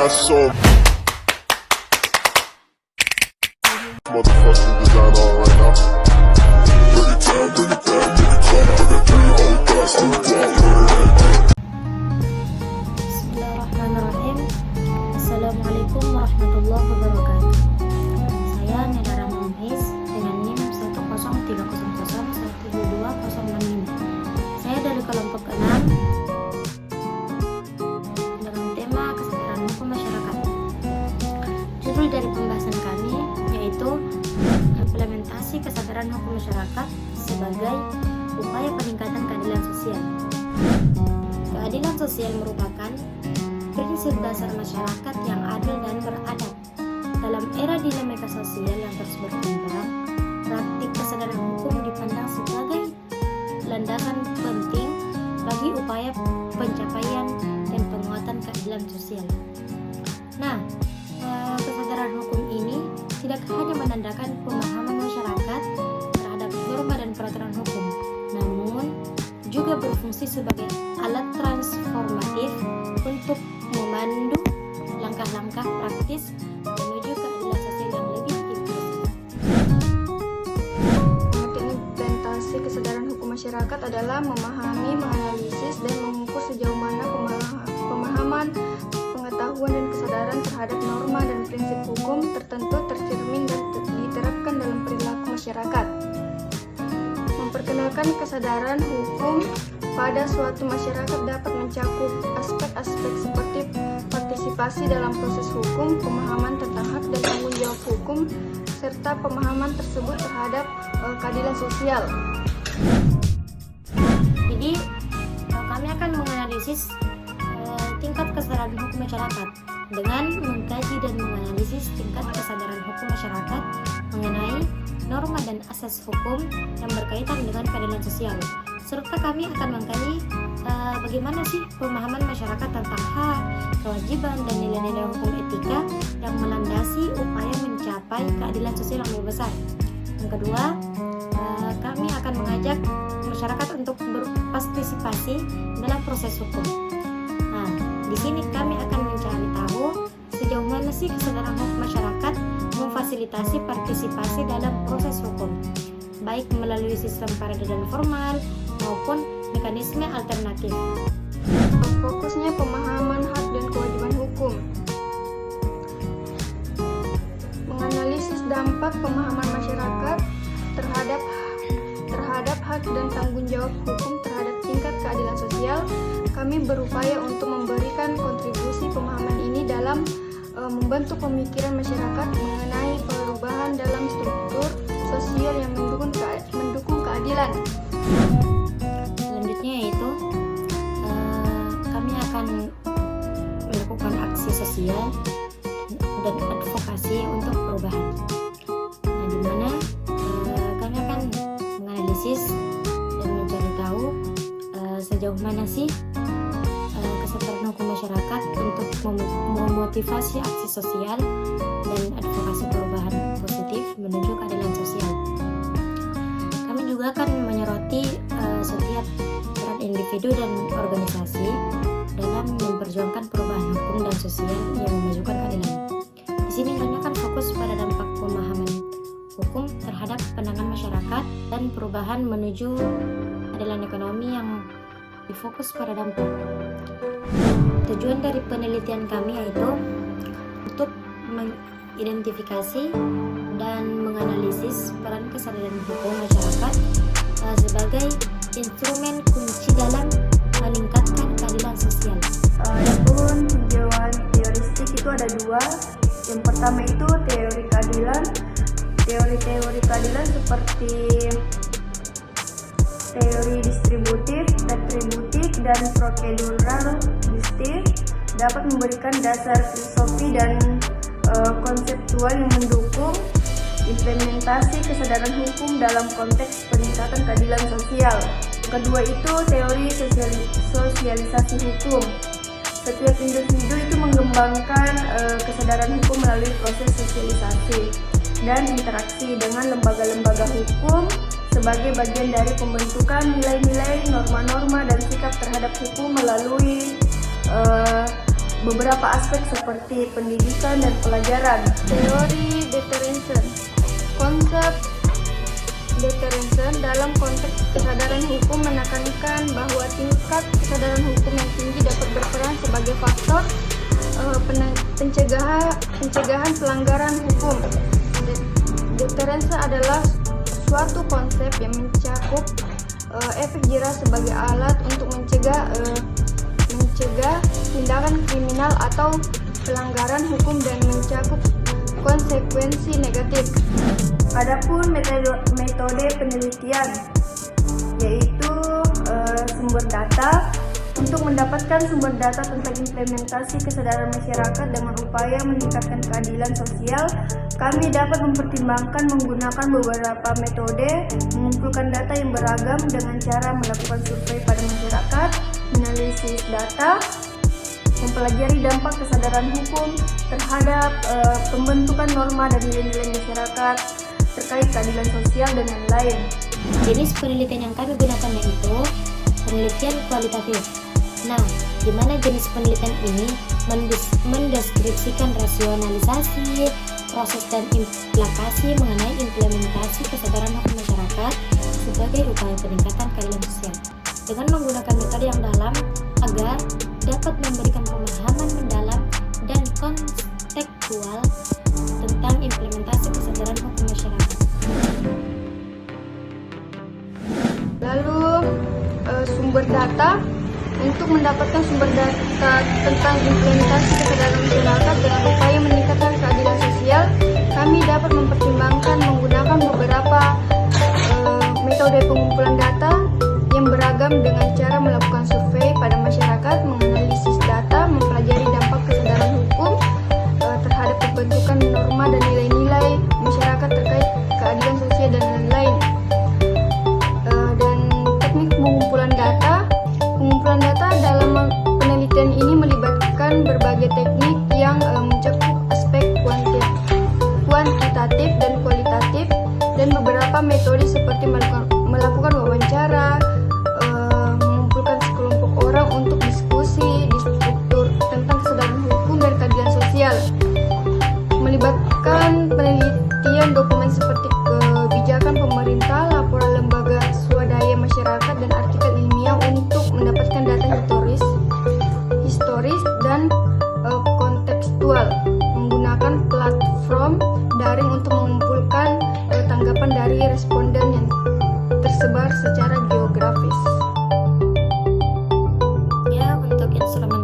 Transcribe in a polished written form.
got so motherfucking design on right now. Bring it down, bring it down, bring it down. I got 3 old guys to walk. Bismillahirrahmanirrahim. Assalamualaikum warahmatullahi wabarakatuh. Saya Nela Ramahis dengan NIM 103001206. Saya dari kelompok 6 dengan tema kesadaran hukum masyarakat. Judul dari pembahasan kami yaitu implementasi kesadaran hukum masyarakat sebagai upaya peningkatan keadilan sosial. Keadilan sosial merupakan prinsip dasar masyarakat yang adil dan beradab. Dalam era dinamika sosial yang terus berkembang, praktik kesadaran hukum dipandang sebagai landasan penting bagi upaya pencapaian dan penguatan keadilan sosial. Nah, kesadaran hukum ini tidak hanya menandakan pemahaman masyarakat terhadap norma dan peraturan hukum, namun juga berfungsi sebagai alat transformatif untuk memandu langkah-langkah praktis menuju keadilan sosial yang lebih inklusif. Pengertian implementasi kesadaran hukum masyarakat adalah memahami, menganalisis, dan mengukur sejauh mana pemahaman, pengetahuan, dan kesadaran terhadap norma dan prinsip hukum tertentu tercermin dan diterapkan dalam perilaku masyarakat. Memperkenalkan kesadaran hukum pada suatu masyarakat dapat mencakup aspek-aspek seperti partisipasi dalam proses hukum, pemahaman tentang hak dan tanggung jawab hukum, serta pemahaman tersebut terhadap keadilan sosial. Jadi, kami akan menganalisis tingkat kesadaran hukum masyarakat dengan mengkaji dan menganalisis tingkat kesadaran hukum masyarakat mengenai norma dan asas hukum yang berkaitan dengan keadilan sosial. Serta kami akan mengkaji bagaimana sih pemahaman masyarakat tentang hak, kewajiban, dan nilai-nilai hukum etika yang melandasi upaya mencapai keadilan sosial yang lebih besar. Yang kedua, kami akan mengajak masyarakat untuk berpartisipasi dalam proses hukum. Nah, di sini kami akan mencari tahu sejauh mana sih kesadaran hukum masyarakat memfasilitasi partisipasi dalam proses hukum, baik melalui sistem peradilan formal maupun mekanisme alternatif. Fokusnya pemahaman hak dan kewajiban hukum. Menganalisis dampak pemahaman masyarakat terhadap hak dan tanggung jawab hukum terhadap tingkat keadilan sosial, kami berupaya untuk memberikan kontribusi pemahaman ini dalam membentuk pemikiran masyarakat mengenai perubahan dalam struktur sosial yang mendukung keadilan. Selanjutnya yaitu kami akan melakukan aksi sosial dan advokasi untuk perubahan. Nah, di mana kami akan menganalisis dan mencari tahu sejauh mana sih kesadaran hukum masyarakat untuk memotivasi aksi sosial dan advokasi perubahan positif menuju keadilan sosial. Kami juga akan menyoroti setiap peran individu dan organisasi dalam memperjuangkan perubahan hukum dan sosial yang memajukan keadilan. Di sini kami akan fokus pada dampak pemahaman hukum terhadap pandangan masyarakat dan perubahan menuju keadilan ekonomi yang difokus pada dampak. Tujuan dari penelitian kami yaitu untuk mengidentifikasi dan menganalisis peran kesadaran hukum masyarakat sebagai instrumen kunci dalam meningkatkan keadilan sosial. Adapun tinjauan teoristik itu ada dua. Yang pertama itu teori keadilan. Teori-teori keadilan seperti teori distributif, retributif, dan prosedural justice dapat memberikan dasar filosofi dan konseptual yang mendukung implementasi kesadaran hukum dalam konteks peningkatan keadilan sosial. Kedua itu teori sosialisasi hukum. Setiap individu itu mengembangkan kesadaran hukum melalui proses sosialisasi dan interaksi dengan lembaga-lembaga hukum sebagai bagian dari pembentukan nilai-nilai, norma-norma, dan sikap terhadap hukum melalui beberapa aspek seperti pendidikan dan pelajaran. Teori deterrence. Konsep deterrence dalam konteks kesadaran hukum menekankan bahwa tingkat kesadaran hukum yang tinggi dapat berperan sebagai faktor pencegahan pelanggaran hukum. Deterrence adalah suatu konsep yang mencakup efek jerah sebagai alat untuk mencegah tindakan kriminal atau pelanggaran hukum dan mencakup konsekuensi negatif. Adapun metode penelitian yaitu sumber data. Untuk mendapatkan sumber data tentang implementasi kesadaran masyarakat dengan upaya meningkatkan keadilan sosial, kami dapat mempertimbangkan menggunakan beberapa metode, mengumpulkan data yang beragam dengan cara melakukan survei pada masyarakat, menganalisis data, mempelajari dampak kesadaran hukum terhadap pembentukan norma dan nilai-nilai masyarakat terkait keadilan sosial dan lain-lain. Jenis penelitian yang kami gunakan yaitu penelitian kualitatif. Nah, di mana jenis penelitian ini mendeskripsikan rasionalisasi, proses dan implikasi mengenai implementasi kesadaran hukum masyarakat sebagai upaya peningkatan keadilan sosial dengan menggunakan metode yang dalam agar dapat memberikan pemahaman mendalam dan kontekstual tentang implementasi kesadaran hukum masyarakat. Lalu sumber data. Untuk mendapatkan sumber data tentang implementasi kesadaran masyarakat dengan upaya meningkatkan keadilan sosial, kami dapat mempertimbangkan menggunakan beberapa metode pengumpulan data yang beragam dengan cara melakukan survei pada masyarakat, menganalisis data, mempelajari dampak kesadaran hukum terhadap pembentukan norma dan nilai-nilai masyarakat terkait keadilan sosial dan lain-lain. Dan teknik pengumpulan data. Pengumpulan data dalam penelitian ini melibatkan berbagai teknik yang mencakup aspek kuantitatif dan kualitatif dan beberapa metode seperti melakukan wawancara, mengumpulkan sekelompok orang untuk diskusi di struktur tentang kesadaran hukum dan keadilan sosial, melibatkan penelitian dokumen seperti kebijakan pemerintah, laporan lembaga swadaya masyarakat, dan artikel ilmiah untuk mendapatkan data historis dan kontekstual, menggunakan platform daring untuk mengumpulkan tanggapan dari responden yang tersebar secara geografis. Ya, untuk instrumen